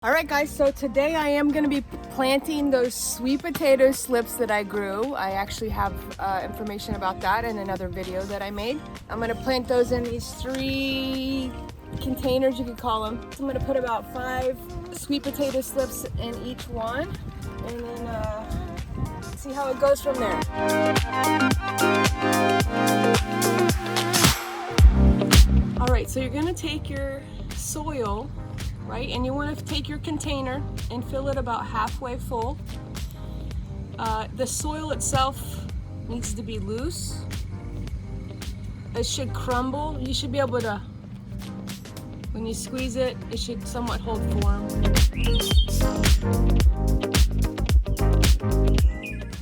Alright guys, so today I am going to be planting those sweet potato slips that I grew. I actually have information about that in another video that I made. I'm going to plant those in these 3 containers, you could call them. So I'm going to put about 5 sweet potato slips in each one and then see how it goes from there. Alright, so you're going to take your soil, right? And you want to take your container and fill it about halfway full. The soil itself needs to be loose. It should crumble. You should be able to, when you squeeze it, it should somewhat hold form.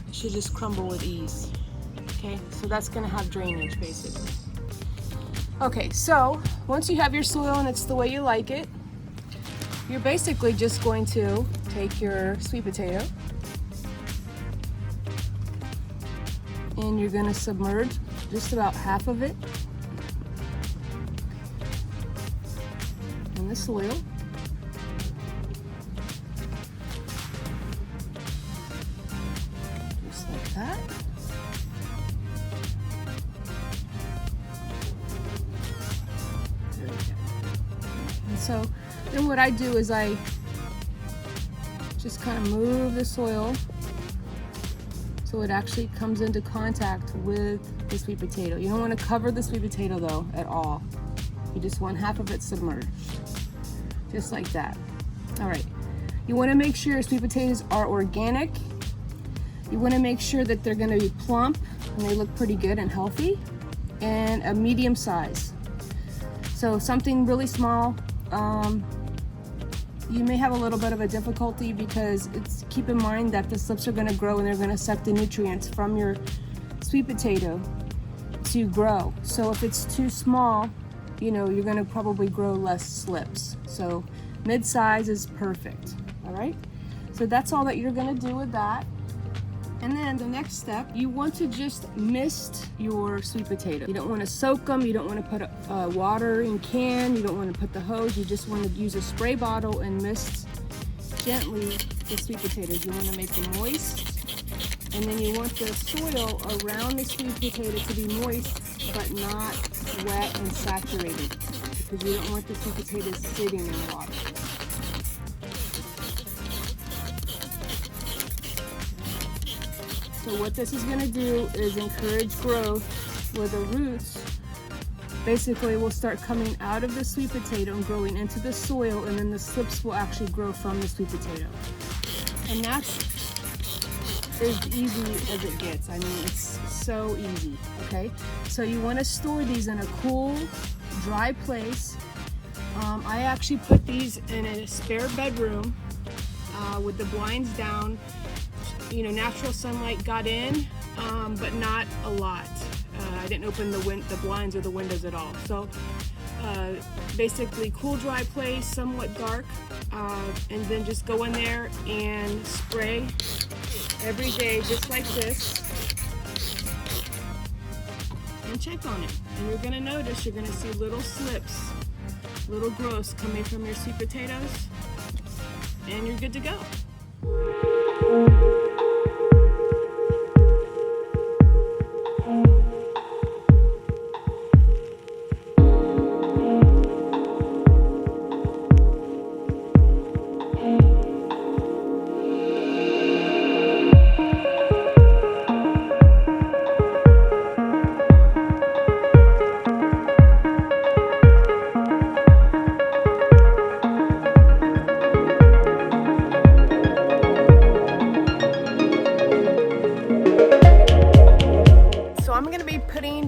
It should just crumble with ease. Okay, so that's going to have drainage basically. Okay, so once you have your soil and it's the way you like it, you're basically just going to take your sweet potato and you're going to submerge just about half of it in the soil. Just like that. There we go. And so then what I do is I just kind of move the soil so it actually comes into contact with the sweet potato. You don't want to cover the sweet potato though at all. You just want half of it submerged, just like that. All right, you want to make sure your sweet potatoes are organic. You want to make sure that they're going to be plump and they look pretty good and healthy, and a medium size. So something really small, you may have a little bit of a difficulty because keep in mind that the slips are going to grow and they're going to suck the nutrients from your sweet potato to grow. So if it's too small, you know, you're going to probably grow less slips. So mid-size is perfect. All right, so that's all that you're going to do with that. And then the next step, you want to just mist your sweet potato. You don't want to soak them. You don't want to put water in can. You don't want to put the hose. You just want to use a spray bottle and mist gently the sweet potatoes. You want to make them moist. And then you want the soil around the sweet potato to be moist, but not wet and saturated, because you don't want the sweet potatoes sitting in water. So what this is going to do is encourage growth where the roots basically will start coming out of the sweet potato and growing into the soil, and then the slips will actually grow from the sweet potato. And that's as easy as it gets. I mean, it's so easy, okay? So you want to store these in a cool, dry place. I actually put these in a spare bedroom with the blinds down. You know, natural sunlight got in, but not a lot. I didn't open the blinds or the windows at all. So basically cool, dry place, somewhat dark, and then just go in there and spray every day just like this and check on it. And you're gonna notice, you're gonna see little slips, little growths coming from your sweet potatoes, and you're good to go.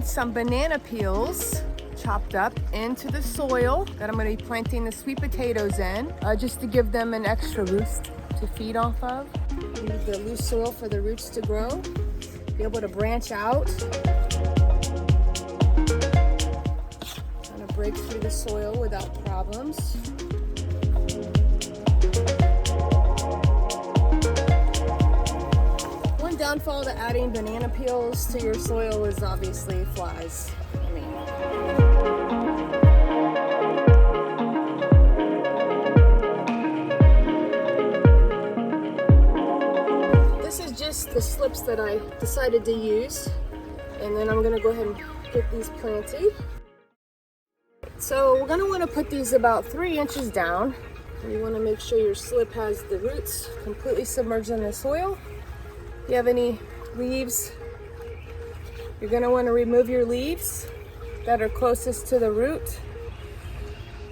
Some banana peels chopped up into the soil that I'm going to be planting the sweet potatoes in, just to give them an extra boost to feed off of. Use the loose soil for the roots to grow, be able to branch out, kind of break through the soil without problems. Downfall to adding banana peels to your soil is obviously flies. I mean, is the slips that I decided to use. And then I'm gonna go ahead and get these planted. So we're gonna wanna put these about 3 inches down. You wanna make sure your slip has the roots completely submerged in the soil. If you have any leaves, you're gonna wanna remove your leaves that are closest to the root.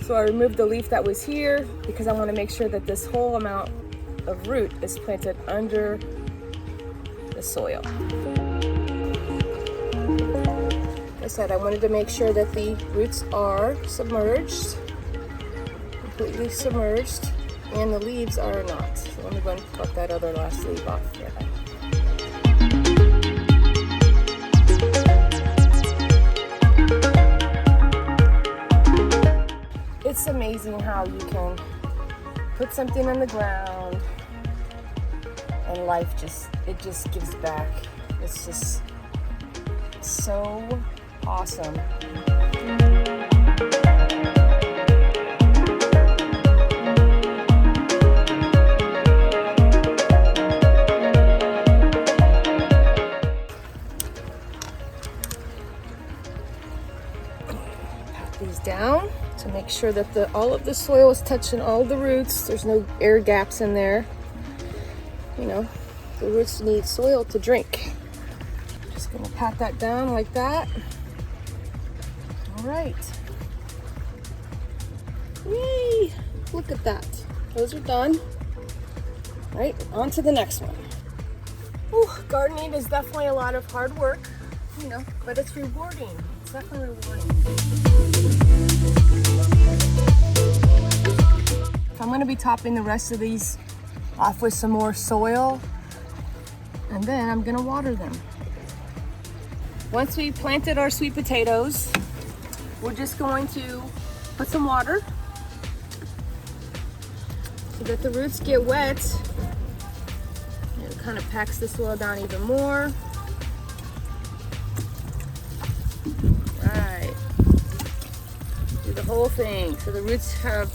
So I removed the leaf that was here because I wanna make sure that this whole amount of root is planted under the soil. Like I said, I wanted to make sure that the roots are submerged, completely submerged, and the leaves are not. So let me go and cut that other last leaf off. Yeah. It's amazing how you can put something on the ground and life just gives back. It's just so awesome. Pat these down to make sure that all of the soil is touching all the roots. There's no air gaps in there. You know, the roots need soil to drink. Just gonna pat that down like that. All right. Yay! Look at that. Those are done. All right, on to the next one. Ooh, gardening is definitely a lot of hard work, you know, but it's rewarding. It's definitely rewarding. I'm gonna be topping the rest of these off with some more soil, and then I'm gonna water them. Once we planted our sweet potatoes, we're just going to put some water so that the roots get wet. It kind of packs the soil down even more. Right. Do the whole thing so the roots have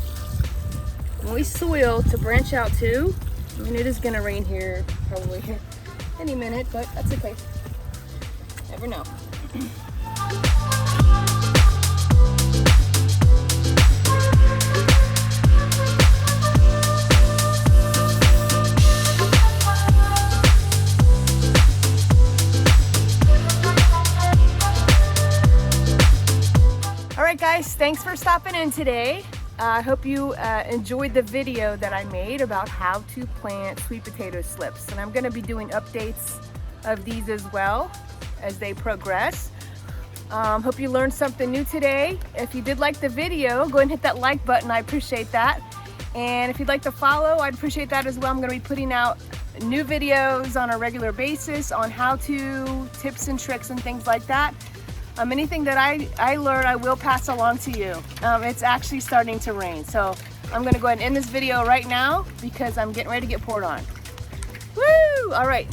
moist soil to branch out to. I mean, it is gonna rain here probably any minute, but that's okay. Never know. All right, guys, thanks for stopping in today. I hope you enjoyed the video that I made about how to plant sweet potato slips. And I'm gonna be doing updates of these as well as they progress. Hope you learned something new today. If you did like the video, go ahead and hit that like button. I appreciate that. And if you'd like to follow, I'd appreciate that as well. I'm gonna be putting out new videos on a regular basis on how-to tips and tricks and things like that. Anything that I learn, I will pass along to you. It's actually starting to rain, so I'm gonna go ahead and end this video right now because I'm getting ready to get poured on. Woo! All right.